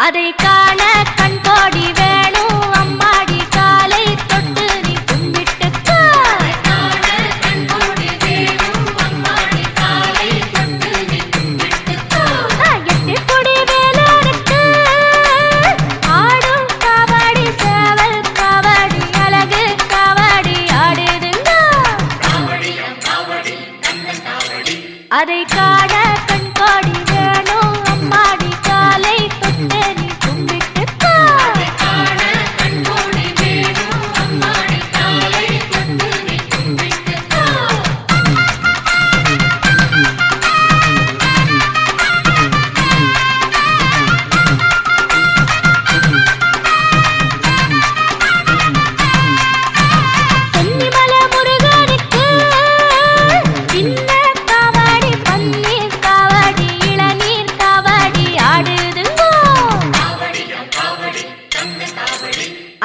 அதை காண கண்கோடி வேணும் அம்மாடி காலை தொட்டு நீ கும்பிட்டுக்கோ. எட்டு கொடி வேலருக்கு ஆடும் காவடி சேவல் காவடி அழகு காவடி ஆடுதுங்க. அதை காண கண்கோடி வேணும் அம்மாடி காலை தொட்டு நீ கும்பிட்டுக்கோ. சென்னிமலை முருகனுக்கு சின்ன காவடி பன்னீர் காவடி இளநீர் காவடி ஆடுதுங்கோ.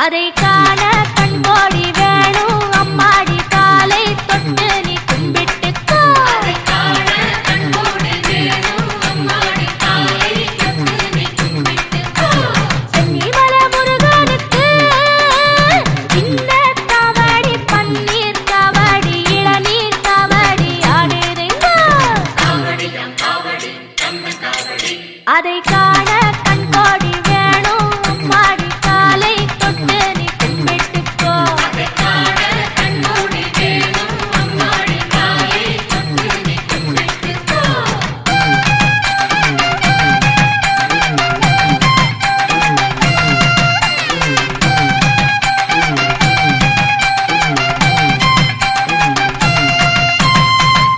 அதை காண கண்கோடி வேணும் அம்மாடி காலை தொட்டு நீ கும்பிட்டுக்கோ. சென்னிமலை முருகனுக்கு சின்ன காவடி பன்னீர் காவடி இளநீர் காவடி ஆடுதுங்கோ. அதை காண கண்கோடி வேணும் அம்மாடி காலை தொட்டு நீ கும்பிட்டுக்கோ.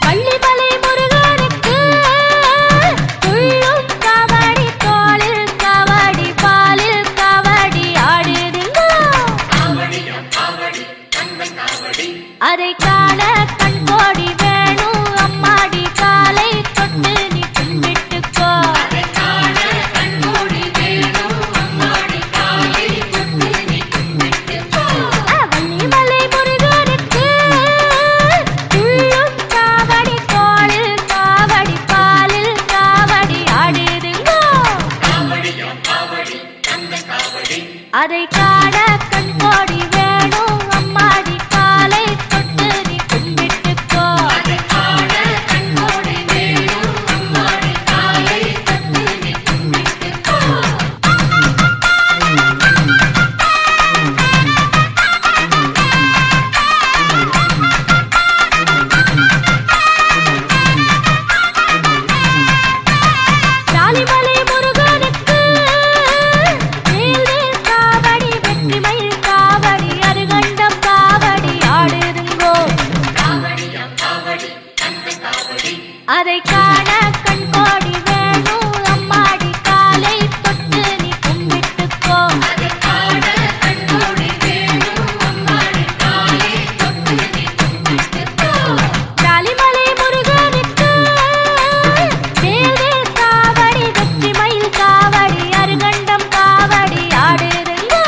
பள்ளிமலை முருகனுக்கு துள்ளும் காவடி தோளில் காவடி பாலில் காவடி ஆடுதுங்கோ. அதை காண கண்கோடி வேணும் அம்மாடி காலை தொட்டு நீ கும்பிட்டுக்கோ. வள்ளிமலை முருகனுக்கு துள்ளும் காவடி தோளில் காவடி பாலில் காவடி ஆடுதுங்கோ. அதை காண கண்கோடி வேணும் அம்மாடி காலை தொட்டு நீ கும்பிட்டுக்கோ. சாலிமலை முருகனுக்கு வேல்வேல் காவடி வெற்றிமயில் காவடி அருகண்டம் காவடி ஆடுதுங்கோ. அதை காண கண்கோடி வேணும் அம்மாடி காலை தொட்டு நீ கும்பிட்டுக்கோ. சாலிமலை முருகனுக்கு வேல்வேல் காவடி வெற்றிமயில் காவடி அருகண்டம் காவடி ஆடுதுங்கோ.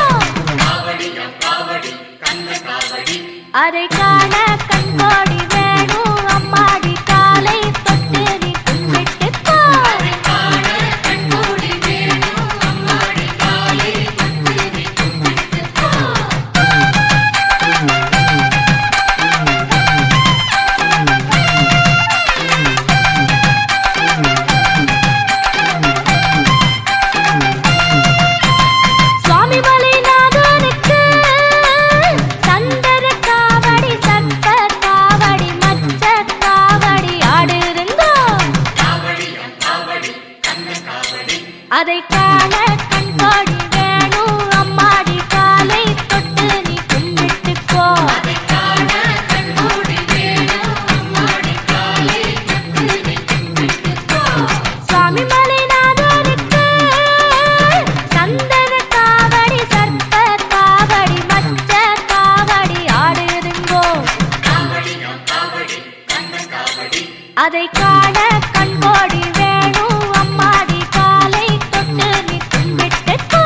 அதை காண கண்கோடி வேணும் அம்மாடி காலை தொட்டு நீ கும்பிட்டுக்கோ. சுவாமிமலை நாதனுக்கு சந்தர காவடி சத்த காவடி மச்ச காவடி ஆடுதுங்கோ. அதை காண கண்கோடி வேணும் அம்மாடி காலை தொட்டு நீ கும்பிட்டுக்கோ. சுவாமிமலை நாதனுக்கு சந்தன காவடி சர்ப்ப காவடி மச்ச காவடி ஆடுதுங்கோ. அதை காண கண்கோடி வேணும் அம்மாடி காலை தொட்டு நீ கும்பிட்டுக்கோ.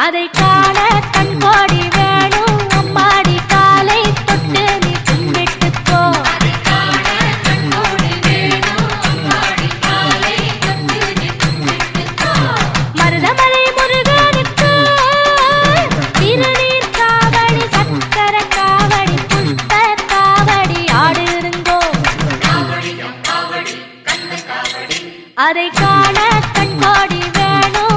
அதை காண கண்கோடி வேணும் அம்மாடி காலை தொட்டு நீ கும்பிட்டுக்கோ மருதமலை முருகனுக்கு திருநீர் காவடி சக்கர காவடி புஷ்ப காவடி ஆடுதுங்கோ அதை காண கண்கோடி வேணும்